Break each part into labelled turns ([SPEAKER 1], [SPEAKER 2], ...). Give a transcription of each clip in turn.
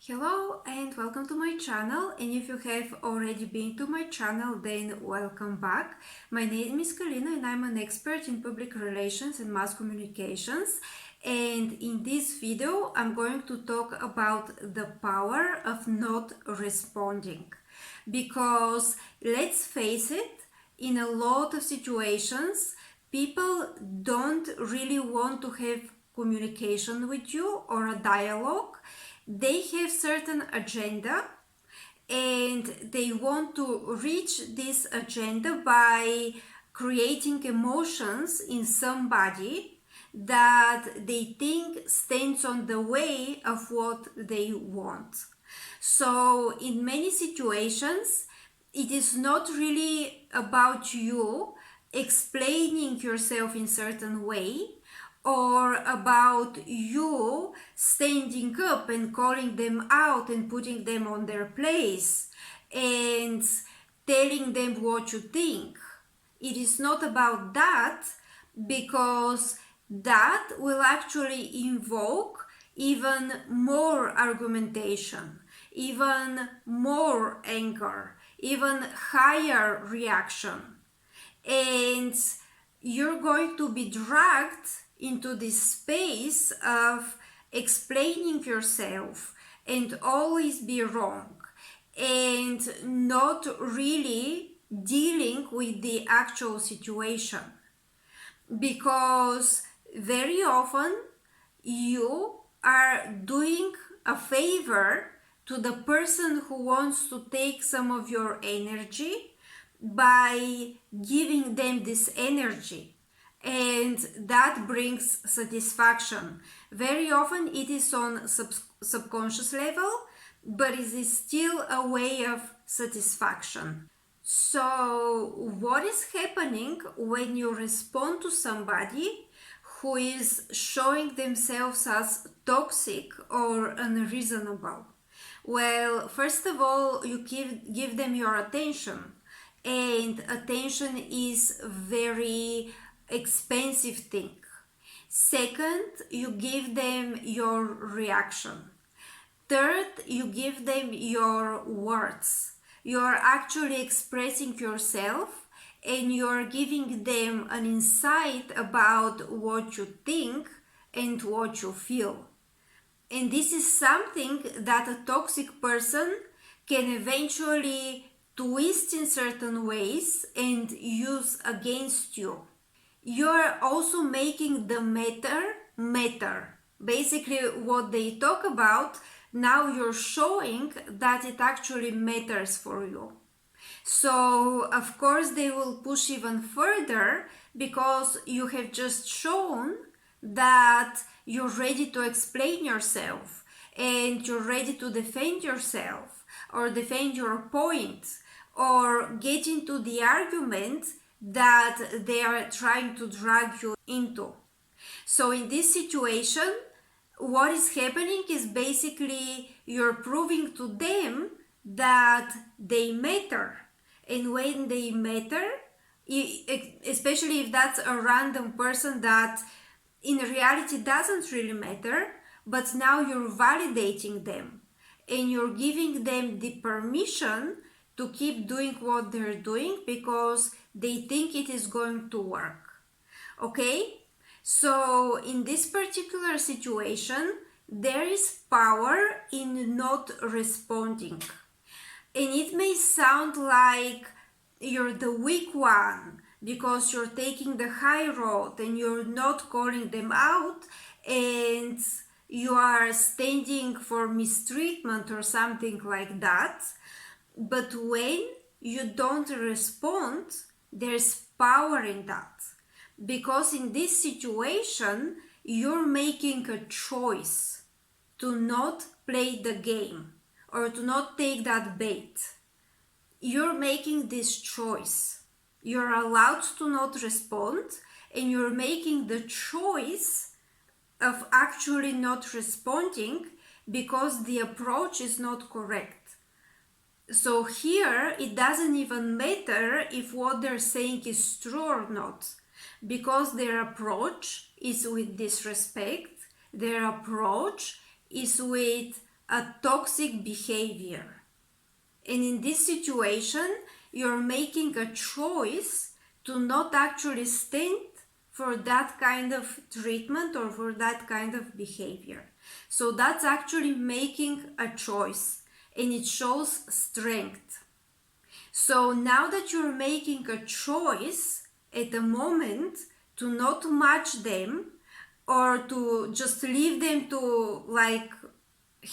[SPEAKER 1] Hello and welcome to my channel, and if you have already been to my channel, then welcome back. My name is Kalina and I'm an expert in public relations and mass communications, and in this video I'm going to talk about the power of not responding, because let's face it, in a lot of situations people don't really want to have communication with you or a dialogue. They have certain agenda and they want to reach this agenda by creating emotions in somebody that they think stands on the way of what they want. So in many situations it is not really about you explaining yourself in certain way, or about you standing up and calling them out and putting them on their place and telling them what you think. It is not about that, because that will actually invoke even more argumentation, even more anger, even higher reaction. And you're going to be dragged into this space of explaining yourself and always be wrong and not really dealing with the actual situation, because very often you are doing a favor to the person who wants to take some of your energy by giving them this energy, and that brings satisfaction. Very often it is on subconscious level, but it is still a way of satisfaction. So what is happening when you respond to somebody who is showing themselves as toxic or unreasonable? Well, first of all, you give them your attention, and attention is very expensive thing. Second, you give them your reaction. Third, you give them your words. You are actually expressing yourself and you are giving them an insight about what you think and what you feel. And this is something that a toxic person can eventually twist in certain ways and use against you. You're also making the matter. Basically, what they talk about, now you're showing that it actually matters for you. So, of course, they will push even further because you have just shown that you're ready to explain yourself and you're ready to defend yourself or defend your point or get into the argument that they are trying to drag you into. So in this situation, what is happening is basically you're proving to them that they matter. And when they matter, especially if that's a random person that in reality doesn't really matter, but now you're validating them and you're giving them the permission to keep doing what they're doing because they think it is going to work. Okay? So in this particular situation, there is power in not responding. And it may sound like you're the weak one because you're taking the high road and you're not calling them out and you are standing for mistreatment or something like that. But when you don't respond, there's power in that. Because in this situation, you're making a choice to not play the game or to not take that bait. You're making this choice. You're allowed to not respond, and you're making the choice of actually not responding because the approach is not correct. So here it doesn't even matter if what they're saying is true or not, because their approach is with disrespect, their approach is with a toxic behavior. And in this situation, you're making a choice to not actually stand for that kind of treatment or for that kind of behavior. So that's actually making a choice, and it shows strength. So now that you're making a choice at the moment to not match them or to just leave them to like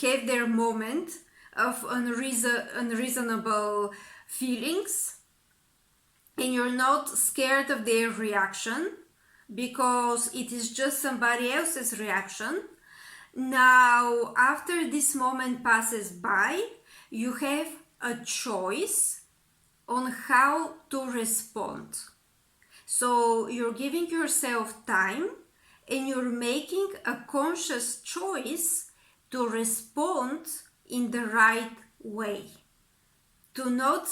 [SPEAKER 1] have their moment of unreasonable feelings, and you're not scared of their reaction because it is just somebody else's reaction. Now, after this moment passes by, you have a choice on how to respond. So you're giving yourself time and you're making a conscious choice to respond in the right way, to not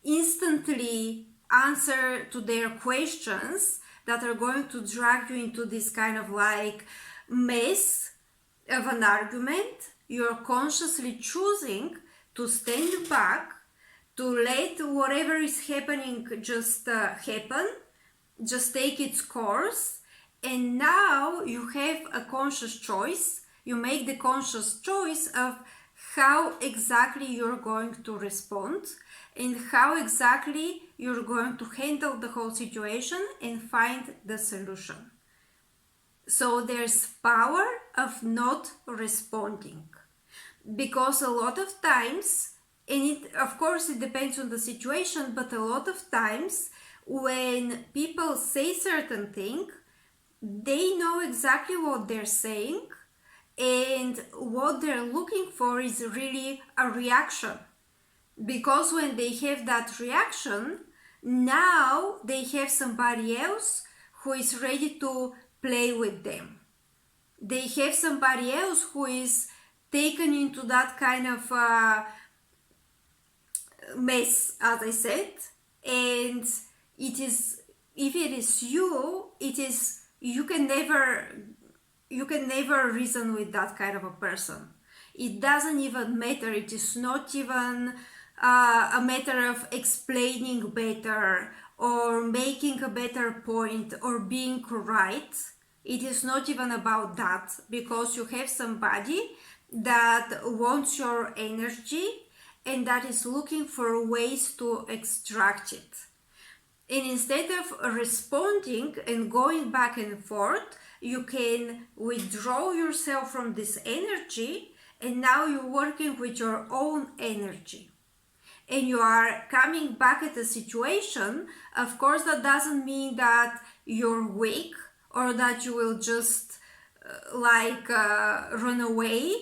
[SPEAKER 1] instantly answer to their questions that are going to drag you into this kind of like mess of an argument. You're consciously choosing to stand back, to let whatever is happening just happen, just take its course. And now you have a conscious choice. You make the conscious choice of how exactly you're going to respond and how exactly you're going to handle the whole situation and find the solution. So there's power of not responding, because a lot of times, and it of course it depends on the situation, but a lot of times when people say certain thing, they know exactly what they're saying, and what they're looking for is really a reaction. Because when they have that reaction, now they have somebody else who is ready to play with them. They have somebody else who is taken into that kind of mess, as I said. And it is, if it is you, it is, you can never reason with that kind of a person. It doesn't even matter. It is not even a matter of explaining better or making a better point or being right. It is not even about that, because you have somebody that wants your energy and that is looking for ways to extract it. And instead of responding and going back and forth, you can withdraw yourself from this energy, and now you're working with your own energy. And you are coming back at the situation. Of course, that doesn't mean that you're weak or that you will just run away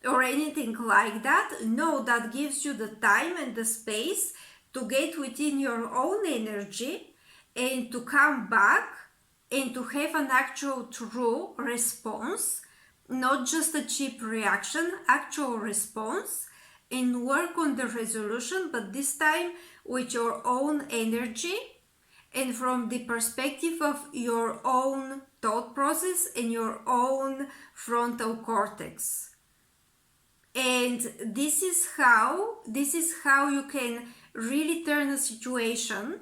[SPEAKER 1] or anything like that. No, that gives you the time and the space to get within your own energy and to come back and to have an actual true response, not just a cheap reaction, actual response, and work on the resolution, but this time with your own energy and from the perspective of your own thought process and your own frontal cortex. And this is how you can really turn a situation,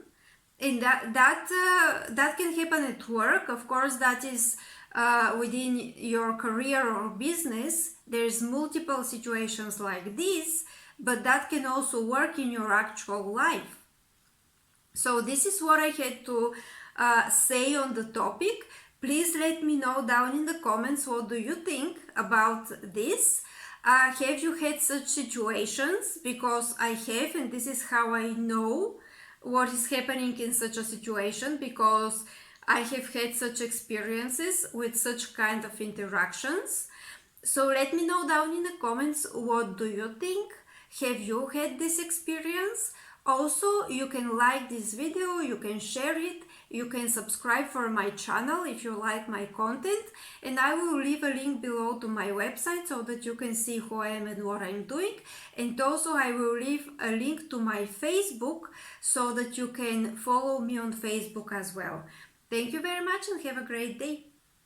[SPEAKER 1] and that can happen at work. Of course, that is within your career or business. There's multiple situations like this, but that can also work in your actual life. So this is what I had to say on the topic. Please let me know down in the comments, what do you think about this? Have you had such situations? Because I have, and this is how I know what is happening in such a situation, because I have had such experiences with such kind of interactions. So let me know down in the comments, what do you think? Have you had this experience? Also, you can like this video, you can share it, you can subscribe for my channel if you like my content, and I will leave a link below to my website so that you can see who I am and what I'm doing. And also I will leave a link to my Facebook so that you can follow me on Facebook as well. Thank you very much and have a great day.